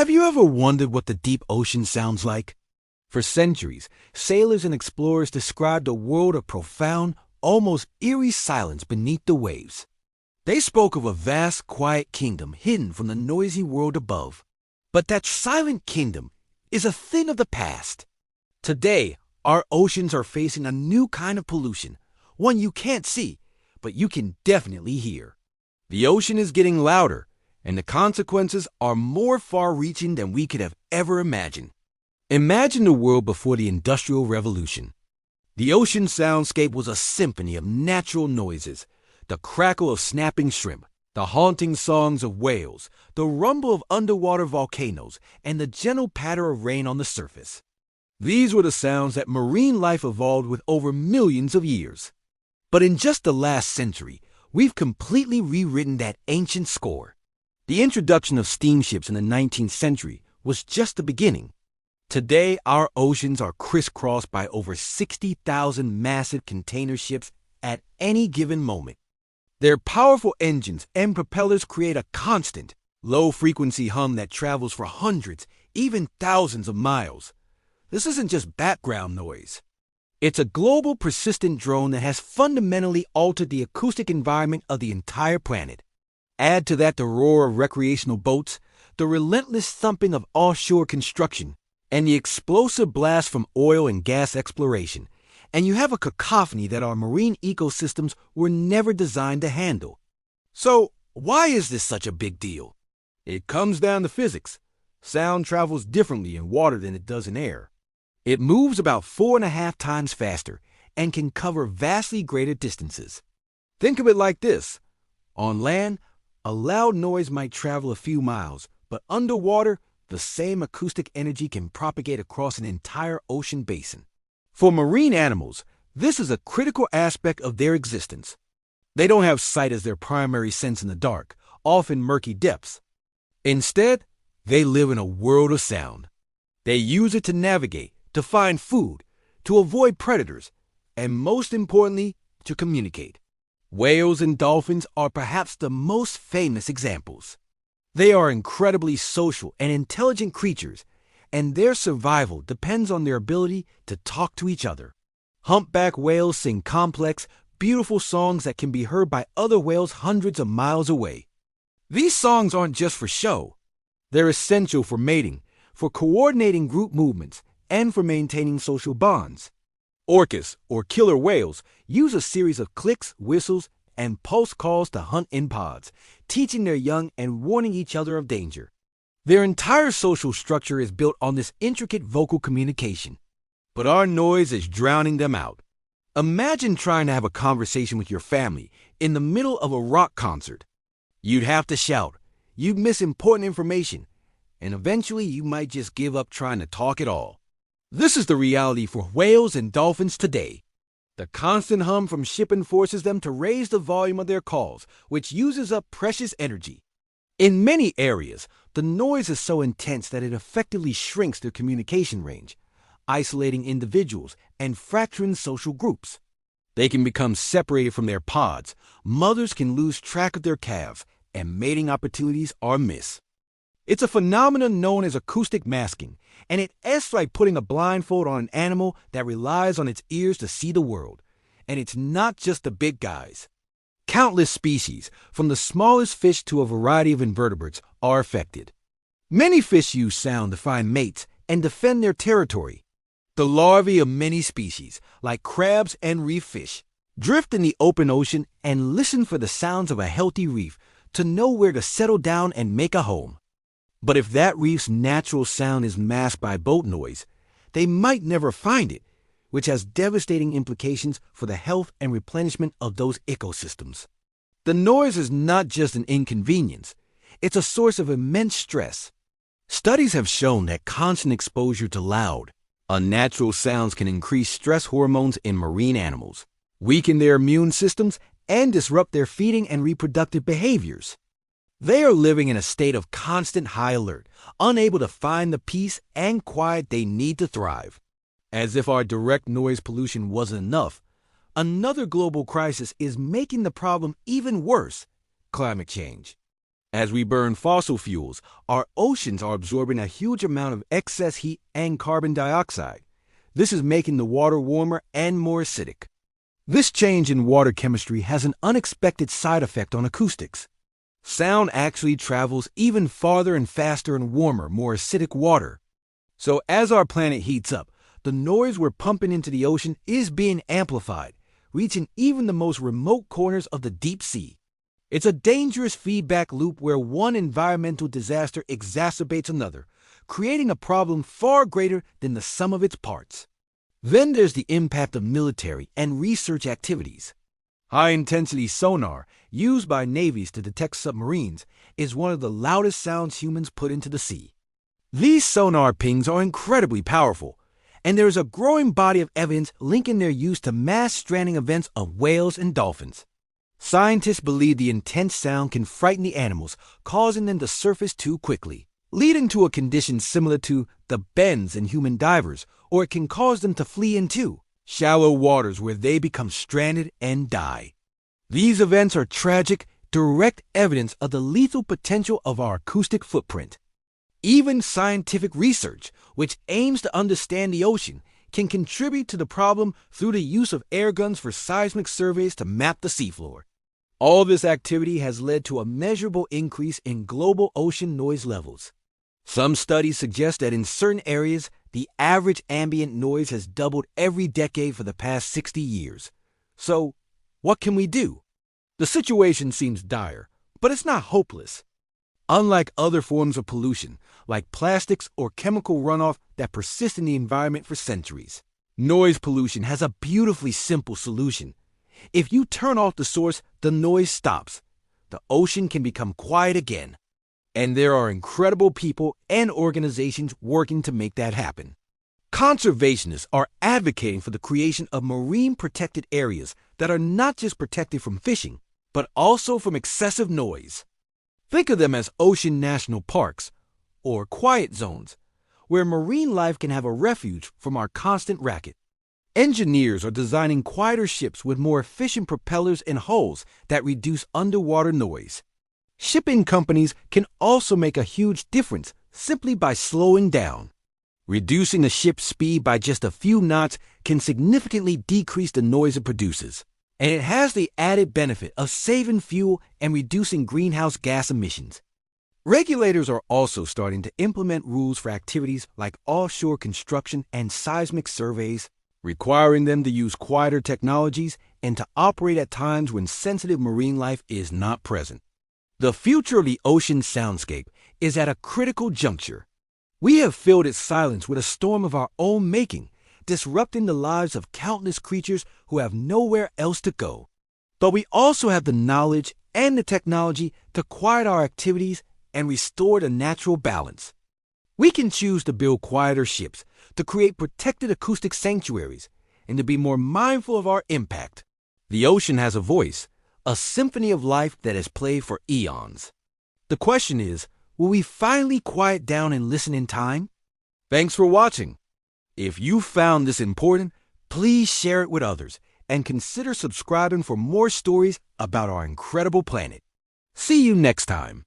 Have you ever wondered what the deep ocean sounds like? For centuries, sailors and explorers described a world of profound, almost eerie silence beneath the waves. They spoke of a vast, quiet kingdom hidden from the noisy world above. But that silent kingdom is a thing of the past. Today, our oceans are facing a new kind of pollution, one you can't see, but you can definitely hear. The ocean is getting louder, and the consequences are more far-reaching than we could have ever imagined. Imagine the world before the Industrial Revolution. The ocean soundscape was a symphony of natural noises: the crackle of snapping shrimp, the haunting songs of whales, the rumble of underwater volcanoes, and the gentle patter of rain on the surface. These were the sounds that marine life evolved with over millions of years. But in just the last century, we've completely rewritten that ancient score. The introduction of steamships in the 19th century was just the beginning. Today, our oceans are crisscrossed by over 60,000 massive container ships at any given moment. Their powerful engines and propellers create a constant, low-frequency hum that travels for hundreds, even thousands of miles. This isn't just background noise. It's a global, persistent drone that has fundamentally altered the acoustic environment of the entire planet. Add to that the roar of recreational boats, the relentless thumping of offshore construction, and the explosive blast from oil and gas exploration, and you have a cacophony that our marine ecosystems were never designed to handle. So, why is this such a big deal? It comes down to physics. Sound travels differently in water than it does in air. It moves about 4.5 times faster and can cover vastly greater distances. Think of it like this. On land, a loud noise might travel a few miles, but underwater, the same acoustic energy can propagate across an entire ocean basin. For marine animals, this is a critical aspect of their existence. They don't have sight as their primary sense in the dark, often murky depths. Instead, they live in a world of sound. They use it to navigate, to find food, to avoid predators, and most importantly, to communicate. Whales and dolphins are perhaps the most famous examples. They are incredibly social and intelligent creatures, and their survival depends on their ability to talk to each other. Humpback whales sing complex, beautiful songs that can be heard by other whales hundreds of miles away. These songs aren't just for show. They're essential for mating, for coordinating group movements, and for maintaining social bonds. Orcas, or killer whales, use a series of clicks, whistles, and pulse calls to hunt in pods, teaching their young and warning each other of danger. Their entire social structure is built on this intricate vocal communication. But our noise is drowning them out. Imagine trying to have a conversation with your family in the middle of a rock concert. You'd have to shout, you'd miss important information, and eventually you might just give up trying to talk at all. This is the reality for whales and dolphins today. The constant hum from shipping forces them to raise the volume of their calls, which uses up precious energy. In many areas, the noise is so intense that it effectively shrinks their communication range, isolating individuals and fracturing social groups. They can become separated from their pods, mothers can lose track of their calves, and mating opportunities are missed. It's a phenomenon known as acoustic masking, and it's like putting a blindfold on an animal that relies on its ears to see the world. And it's not just the big guys. Countless species, from the smallest fish to a variety of invertebrates, are affected. Many fish use sound to find mates and defend their territory. The larvae of many species, like crabs and reef fish, drift in the open ocean and listen for the sounds of a healthy reef to know where to settle down and make a home. But if that reef's natural sound is masked by boat noise, they might never find it, which has devastating implications for the health and replenishment of those ecosystems. The noise is not just an inconvenience, it's a source of immense stress. Studies have shown that constant exposure to loud, unnatural sounds can increase stress hormones in marine animals, weaken their immune systems, and disrupt their feeding and reproductive behaviors. They are living in a state of constant high alert, unable to find the peace and quiet they need to thrive. As if our direct noise pollution wasn't enough, another global crisis is making the problem even worse: climate change. As we burn fossil fuels, our oceans are absorbing a huge amount of excess heat and carbon dioxide. This is making the water warmer and more acidic. This change in water chemistry has an unexpected side effect on acoustics. Sound actually travels even farther and faster in warmer, more acidic water. So as our planet heats up, the noise we're pumping into the ocean is being amplified, reaching even the most remote corners of the deep sea. It's a dangerous feedback loop where one environmental disaster exacerbates another, creating a problem far greater than the sum of its parts. Then there's the impact of military and research activities. High-intensity sonar, used by navies to detect submarines, is one of the loudest sounds humans put into the sea. These sonar pings are incredibly powerful, and there is a growing body of evidence linking their use to mass stranding events of whales and dolphins. Scientists believe the intense sound can frighten the animals, causing them to surface too quickly, leading to a condition similar to the bends in human divers, or it can cause them to flee into shallow waters where they become stranded and die. These events are tragic, direct evidence of the lethal potential of our acoustic footprint. Even scientific research, which aims to understand the ocean, can contribute to the problem through the use of air guns for seismic surveys to map the seafloor. All this activity has led to a measurable increase in global ocean noise levels. Some studies suggest that in certain areas, the average ambient noise has doubled every decade for the past 60 years. So, what can we do? The situation seems dire, but it's not hopeless. Unlike other forms of pollution, like plastics or chemical runoff that persist in the environment for centuries, noise pollution has a beautifully simple solution. If you turn off the source, the noise stops. The ocean can become quiet again. And there are incredible people and organizations working to make that happen. Conservationists are advocating for the creation of marine protected areas that are not just protected from fishing, but also from excessive noise. Think of them as ocean national parks, or quiet zones, where marine life can have a refuge from our constant racket. Engineers are designing quieter ships with more efficient propellers and hulls that reduce underwater noise. Shipping companies can also make a huge difference simply by slowing down. Reducing a ship's speed by just a few knots can significantly decrease the noise it produces. And it has the added benefit of saving fuel and reducing greenhouse gas emissions. Regulators are also starting to implement rules for activities like offshore construction and seismic surveys, requiring them to use quieter technologies and to operate at times when sensitive marine life is not present. The future of the ocean soundscape is at a critical juncture. We have filled its silence with a storm of our own making, disrupting the lives of countless creatures who have nowhere else to go. But we also have the knowledge and the technology to quiet our activities and restore the natural balance. We can choose to build quieter ships, to create protected acoustic sanctuaries, and to be more mindful of our impact. The ocean has a voice, a symphony of life that has played for eons. The question is, will we finally quiet down and listen in time? Thanks for watching. If you found this important, please share it with others and consider subscribing for more stories about our incredible planet. See you next time.